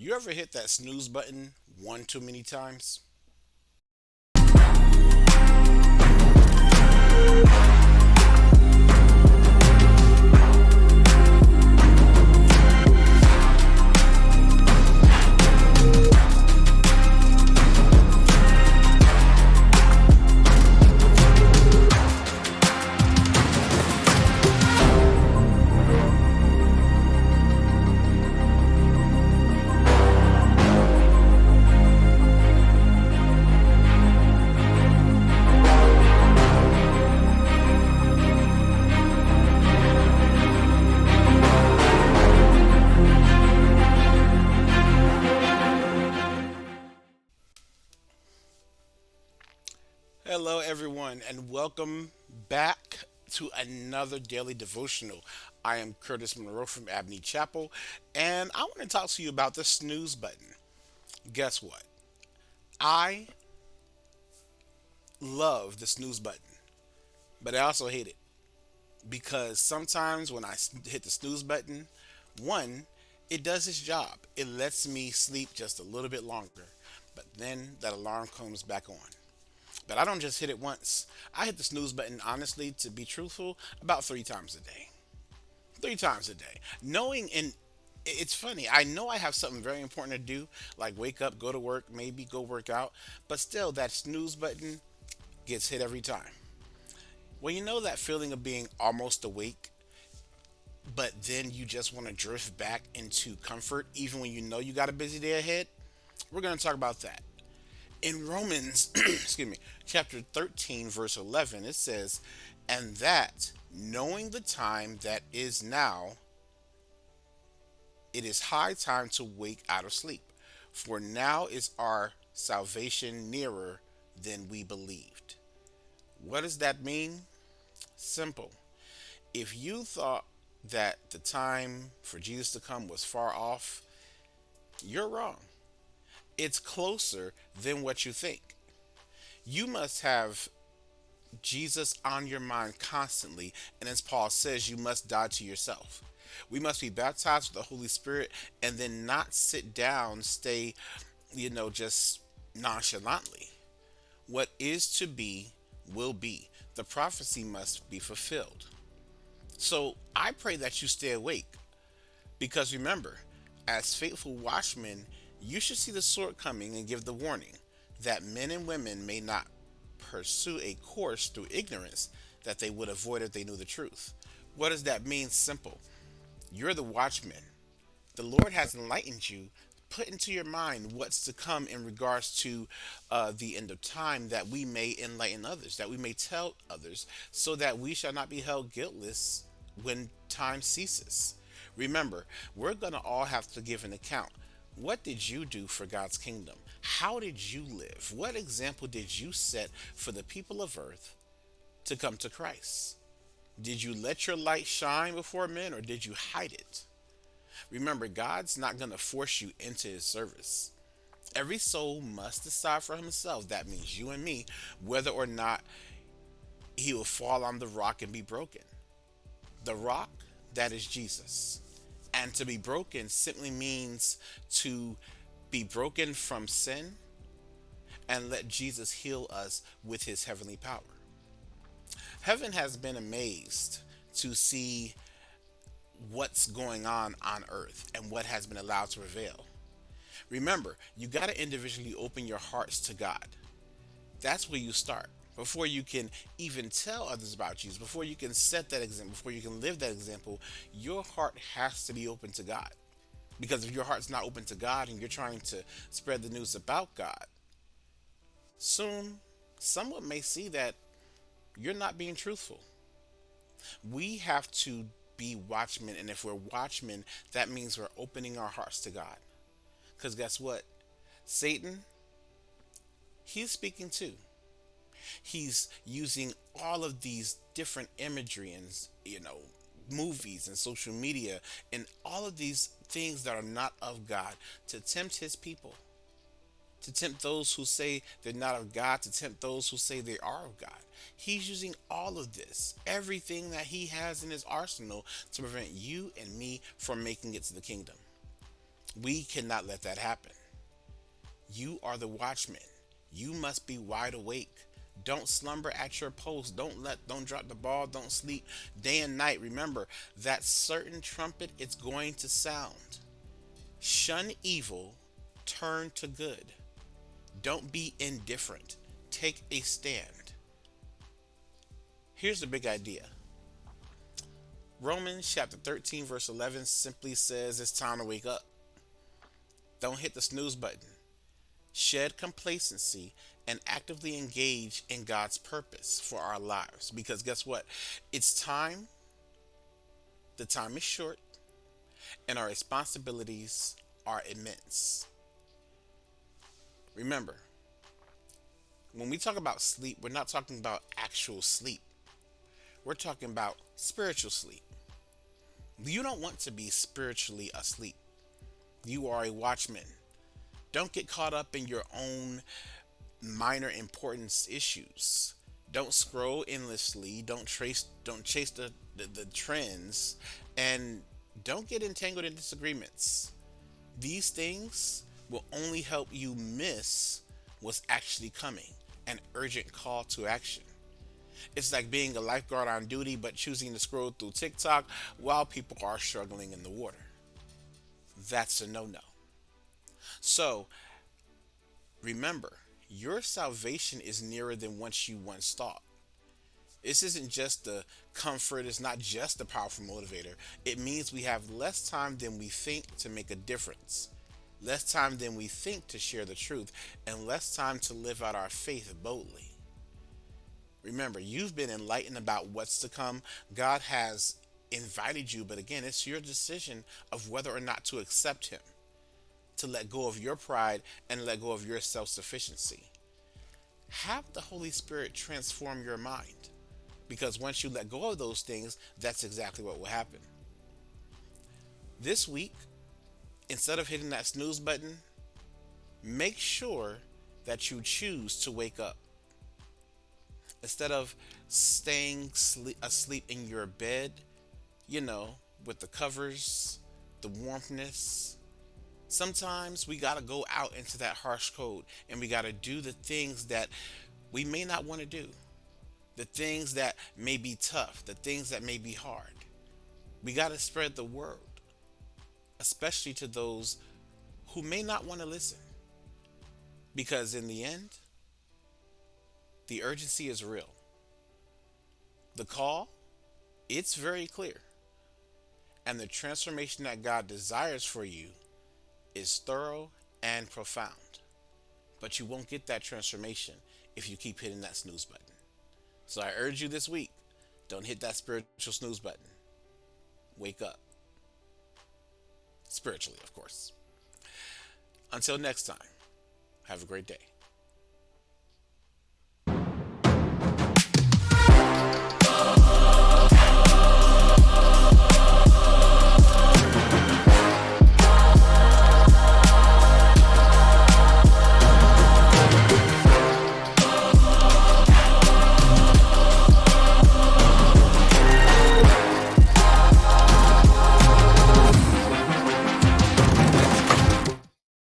You ever hit that snooze button one too many times? Hello, everyone, and welcome back to another daily devotional. I am Curtis Monroe from Abney Chapel, and I want to talk to you about the snooze button. Guess what? I love the snooze button, but I also hate it because sometimes when hit the snooze button, one, it does its job. It lets me sleep just a little bit longer, but then that alarm comes back on. But I don't just hit it once. I hit the snooze button, honestly, to be truthful, about 3 times a day. 3 times a day. Knowing, and it's funny, I know I have something very important to do, like wake up, go to work, maybe go work out, but still, that snooze button gets hit every time. Well, you know that feeling of being almost awake, but then you just want to drift back into comfort, even when you know you got a busy day ahead? We're going to talk about that. In Romans, excuse me, chapter 13, verse 11, it says, "And that, knowing the time that is now, it is high time to wake out of sleep. For now is our salvation nearer than we believed." What does that mean? Simple. If you thought that the time for Jesus to come was far off, you're wrong. It's closer than what you think. You must have Jesus on your mind constantly. And as Paul says, you must die to yourself. We must be baptized with the Holy Spirit and then not sit down, stay, just nonchalantly. What is to be will be. The prophecy must be fulfilled. So I pray that you stay awake because remember, as faithful watchmen, you should see the sword coming and give the warning that men and women may not pursue a course through ignorance that they would avoid if they knew the truth. What does that mean? Simple. You're the watchman. The Lord has enlightened you. Put into your mind what's to come in regards to the end of time, that we may enlighten others, that we may tell others, so that we shall not be held guiltless when time ceases. Remember, we're going to all have to give an account. What did you do for God's kingdom? How did you live? What example did you set for the people of earth to come to Christ? Did you let your light shine before men or did you hide it? Remember, God's not going to force you into his service. Every soul must decide for himself. That means you and me, whether or not he will fall on the rock and be broken. The rock, that is Jesus. And to be broken simply means to be broken from sin and let Jesus heal us with his heavenly power. Heaven has been amazed to see what's going on earth and what has been allowed to prevail. Remember, you got to individually open your hearts to God. That's where you start. Before you can even tell others about Jesus, before you can set that example, before you can live that example, your heart has to be open to God. Because if your heart's not open to God and you're trying to spread the news about God, soon someone may see that you're not being truthful. We have to be watchmen, and if we're watchmen, that means we're opening our hearts to God. Because guess what? Satan, he's speaking too. He's using all of these different imagery and movies and social media and all of these things that are not of God to tempt his people, to tempt those who say they're not of God, to tempt those who say they are of God. He's using all of this, everything that he has in his arsenal, to prevent you and me from making it to the kingdom. We cannot let that happen. You are the watchman. You must be wide awake. Don't slumber at your post. Don't drop the ball. Don't sleep day and night. Remember that certain trumpet it's going to sound. Shun evil, turn to good. Don't be indifferent. Take a stand. Here's the big idea. Romans chapter 13 verse 11 simply says it's time to wake up. Don't hit the snooze button. Shed complacency and actively engage in God's purpose for our lives. Because guess what? It's time, the time is short, and our responsibilities are immense. Remember, when we talk about sleep, we're not talking about actual sleep, we're talking about spiritual sleep. You don't want to be spiritually asleep. You are a watchman. Don't get caught up in your own minor importance issues. Don't scroll endlessly. Don't chase the trends, and don't get entangled in disagreements. These things will only help you miss what's actually coming, an urgent call to action. It's like being a lifeguard on duty but choosing to scroll through TikTok while people are struggling in the water. That's a no no. So remember, your salvation is nearer than what you once thought. This isn't just the comfort, it's not just a powerful motivator. It means we have less time than we think to make a difference, less time than we think to share the truth, and less time to live out our faith boldly. Remember, you've been enlightened about what's to come. God has invited you, but again, it's your decision of whether or not to accept Him, to let go of your pride and let go of your self sufficiency. Have the Holy Spirit transform your mind, because once you let go of those things, that's exactly what will happen. This week, instead of hitting that snooze button, make sure that you choose to wake up. Instead of asleep in your bed, you know, with the covers, the warmthness, sometimes we got to go out into that harsh cold and we got to do the things that we may not want to do, the things that may be tough, the things that may be hard. We got to spread the word, especially to those who may not want to listen. Because in the end, the urgency is real. The call, it's very clear. And the transformation that God desires for you is thorough and profound. But you won't get that transformation if you keep hitting that snooze button. So I urge you this week, don't hit that spiritual snooze button. Wake up. Spiritually, of course. Until next time, have a great day.